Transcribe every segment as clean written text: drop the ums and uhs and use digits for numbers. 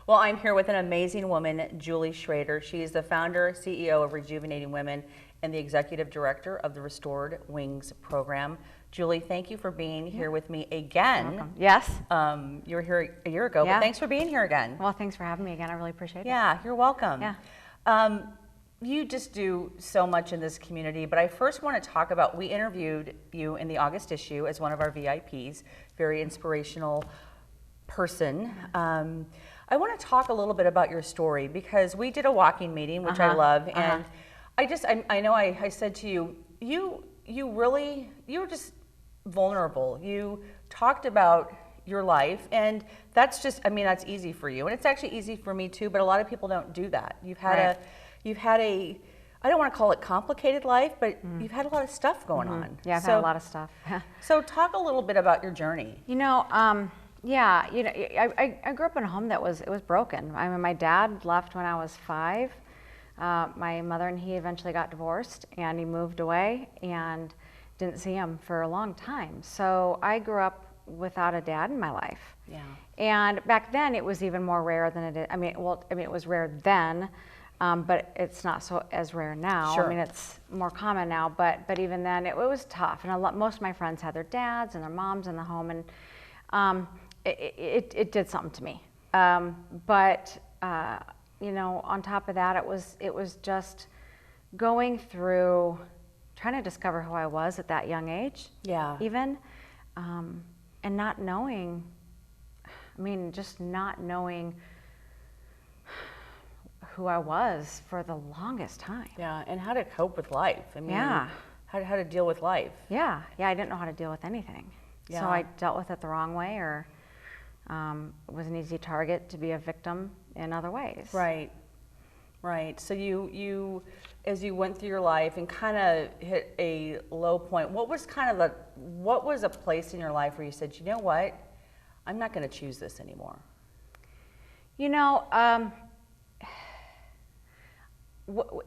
Well, I'm here with an amazing woman, Julie Schrader. She is the founder, CEO of Rejuvenating Women and the executive director of the Restored Wings program. Julie, thank you for being here with me again. Welcome. Yes. You were here a year ago, but thanks for being here again. Well, thanks for having me again. I really appreciate it. Yeah, you're welcome. Yeah. You just do so much in this community, but I first want to talk about, we interviewed you in the August issue as one of our VIPs, very inspirational person. I want to talk a little bit about your story because we did a walking meeting, which I love, and I know I said to you, you were just vulnerable. You talked about your life, and that's just, I mean, that's easy for you, and it's actually easy for me too, but a lot of people don't do that. You've had a I don't want to call it complicated life, but you've had a lot of stuff going on. Yeah, I've had a lot of stuff. So talk a little bit about your journey. Yeah, I grew up in a home that was broken. I mean, my dad left when I was 5. My mother and he eventually got divorced, and he moved away and didn't see him for a long time. So I grew up without a dad in my life. Yeah. And back then it was even more rare than it is. I mean, it was rare then, but it's not so as rare now. Sure. I mean, it's more common now, but even then it was tough. And most of my friends had their dads and their moms in the home, and it did something to me. But on top of that, it was just going through trying to discover who I was at that young age. Yeah. Even, and not knowing. I mean, just not knowing who I was for the longest time. Yeah, and how to cope with life. I mean, Yeah. how to deal with life. Yeah, I didn't know how to deal with anything. Yeah. So I dealt with it the wrong way, or was an easy target to be a victim in other ways. Right. So you as you went through your life and kind of hit a low point, what was a place in your life where you said, you know what, I'm not going to choose this anymore?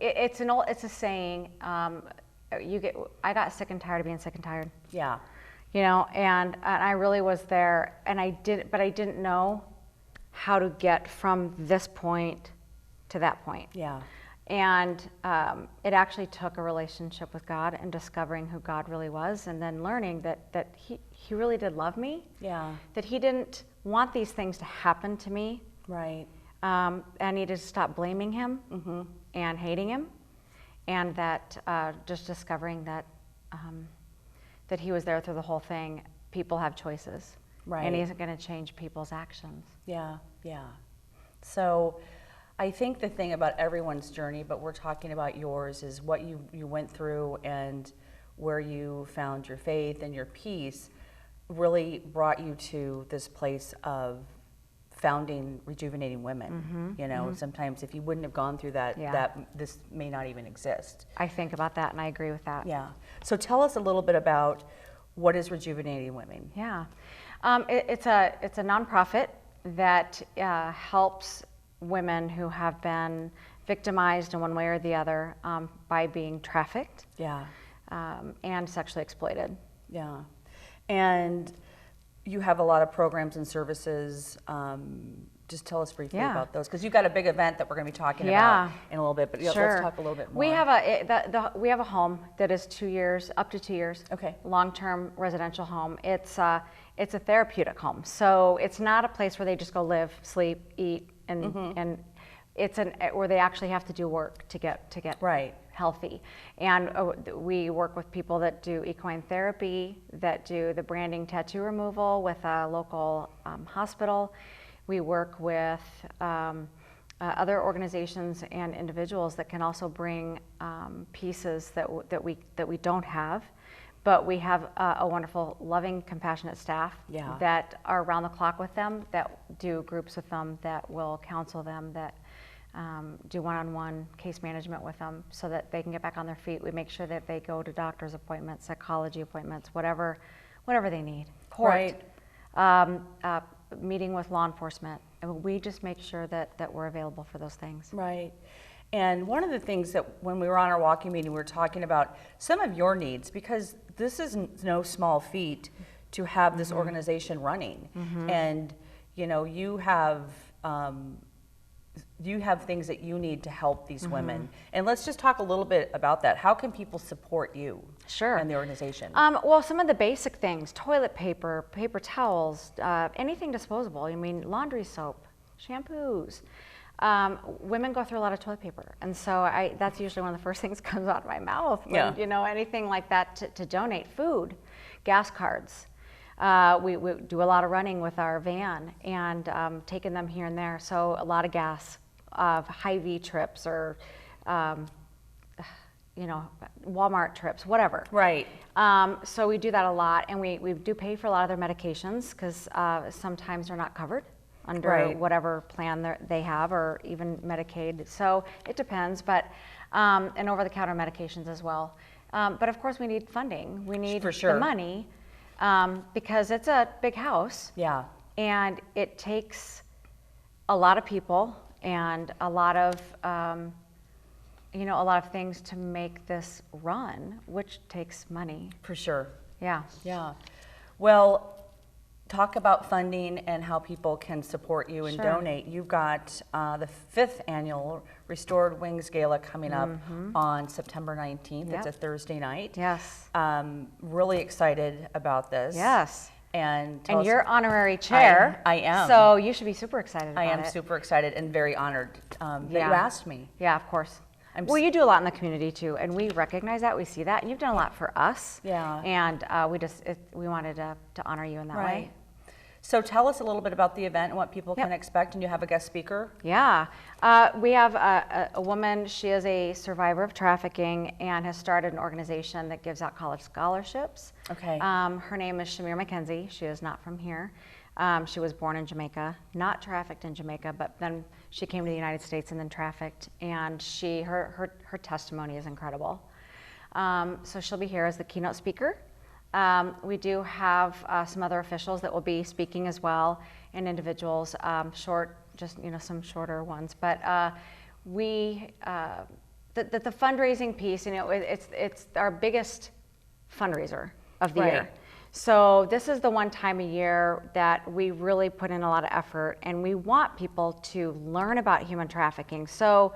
It's a saying. I got sick and tired of being sick and tired. Yeah. And I really was there, and I didn't know how to get from this point to that point. Yeah. And it actually took a relationship with God and discovering who God really was, and then learning that he really did love me. Yeah. That he didn't want these things to happen to me. Right. I needed to stop blaming him and hating him, and that just discovering that that he was there through the whole thing. People have choices, Right. and he isn't going to change people's actions. Yeah. So I think the thing about everyone's journey, but we're talking about yours, is what you went through and where you found your faith and your peace really brought you to this place of founding Rejuvenating Women. Sometimes if you wouldn't have gone through that, this may not even exist. I think about that, and I agree with that. Yeah. So tell us a little bit about what is Rejuvenating Women. Yeah. It's a nonprofit that helps women who have been victimized in one way or the other by being trafficked. Yeah. And sexually exploited. Yeah. And you have a lot of programs and services. Just tell us briefly about those, because you've got a big event that we're going to be talking about in a little bit. But let's talk a little bit more. We have a home that is 2 years, up to 2 years. Okay. Long-term residential home. It's a therapeutic home, so it's not a place where they just go live, sleep, eat, and it's where they actually have to do work to get right. healthy. And we work with people that do equine therapy, that do the branding tattoo removal with a local hospital. We work with other organizations and individuals that can also bring pieces that we don't have. But we have a wonderful, loving, compassionate staff that are around the clock with them, that do groups with them, that will counsel them, that do one-on-one case management with them so that they can get back on their feet. We make sure that they go to doctor's appointments, psychology appointments, whatever they need. Court, meeting with law enforcement. And we just make sure that we're available for those things. Right. And one of the things that when we were on our walking meeting, we were talking about some of your needs, because this is no small feat to have this organization running. And you have you have things that you need to help these women. And let's just talk a little bit about that. How can people support you Sure. and the organization? Well, some of the basic things, toilet paper, paper towels, anything disposable. I mean, laundry soap, shampoos. Women go through a lot of toilet paper. And so that's usually one of the first things that comes out of my mouth. When, you know, anything like that to donate. Food, gas cards. We do a lot of running with our van and taking them here and there. So a lot of gas, Hy-Vee trips or, you know, Walmart trips, whatever. Right. So we do that a lot, and we do pay for a lot of their medications because sometimes they're not covered under whatever plan they have, or even Medicaid. So it depends, but and over-the-counter medications as well. But of course, we need funding. We need the money because it's a big house. Yeah. And it takes a lot of people and a lot of you know, a lot of things to make this run, which takes money. For sure. Yeah. Yeah. Well, talk about funding and how people can support you and donate. You've got the 5th annual Restored Wings Gala coming up on September 19th. It's a Thursday night. Yes. Really excited about this. Yes. And you're honorary chair. I am. So you should be super excited about it. I am super excited and very honored that you asked me. Yeah, of course. Well, you do a lot in the community too, and we recognize that, we see that, and you've done a lot for us. Yeah. And we wanted to honor you in that way. So tell us a little bit about the event and what people can expect, and you have a guest speaker? Yeah. We have a woman, she is a survivor of trafficking and has started an organization that gives out college scholarships. Okay. Her name is Shamir McKenzie. She is not from here. She was born in Jamaica, not trafficked in Jamaica, but then she came to the United States and then trafficked, and her testimony is incredible. So she'll be here as the keynote speaker. We do have some other officials that will be speaking as well, and individuals, just some shorter ones. But the fundraising piece, it's our biggest fundraiser of the year. So this is the one time a year that we really put in a lot of effort, and we want people to learn about human trafficking. So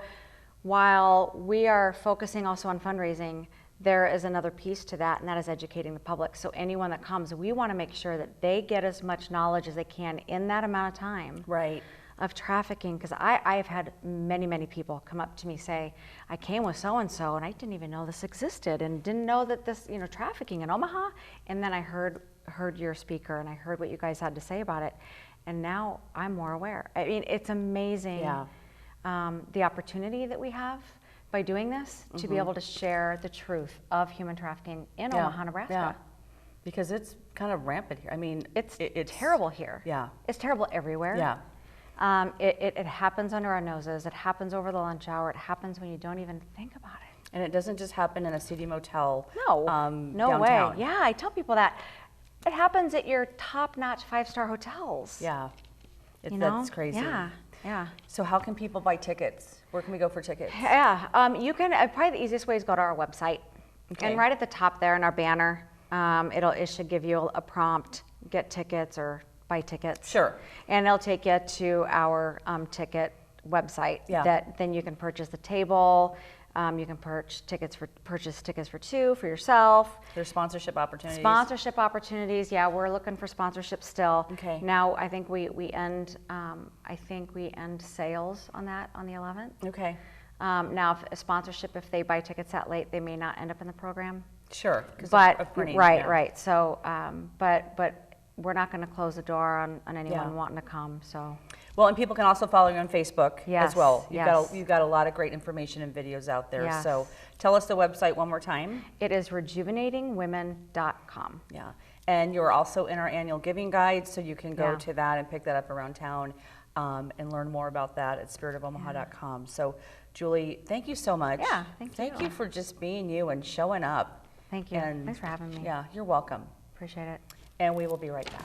while we are focusing also on fundraising, there is another piece to that, and that is educating the public. So anyone that comes, we want to make sure that they get as much knowledge as they can in that amount of time of trafficking. Because I've had many people come up to me say, I came with so-and-so and I didn't even know this existed and didn't know that this, trafficking in Omaha. And then I heard your speaker and I heard what you guys had to say about it. And now I'm more aware. I mean, it's amazing the opportunity that we have by doing this to be able to share the truth of human trafficking in Omaha, Nebraska. Yeah. Because it's kind of rampant here. I mean, it's terrible here. Yeah. It's terrible everywhere. Yeah. It happens under our noses. It happens over the lunch hour. It happens when you don't even think about it. And it doesn't just happen in a city motel. No, no downtown. way. Yeah, I tell people that. It happens at your top-notch 5-star hotels. Yeah. That's crazy. Yeah. Yeah. So how can people buy tickets? Where can we go for tickets? Yeah, you can, probably the easiest way is go to our website. Okay. And right at the top there in our banner, it should give you a prompt, get tickets or buy tickets. Sure. And it'll take you to our ticket website that then you can purchase the table. You can purchase tickets for 2 for yourself. There's sponsorship opportunities. Sponsorship opportunities, yeah, we're looking for sponsorship still. Okay. Now I think we end sales on that on the 11th. Okay. Now if a sponsorship, if they buy tickets that late, they may not end up in the program. Sure. But right. So but we're not going to close the door on anyone wanting to come. So. Well, and people can also follow you on Facebook as well. You've got a lot of great information and videos out there. Yes. So tell us the website one more time. It is rejuvenatingwomen.com. Yeah. And you're also in our annual giving guide, so you can go to that and pick that up around town and learn more about that at spiritofomaha.com. So Julie, thank you so much. Yeah, thank you for just being you and showing up. Thank you. And thanks for having me. Yeah, you're welcome. Appreciate it. And we will be right back.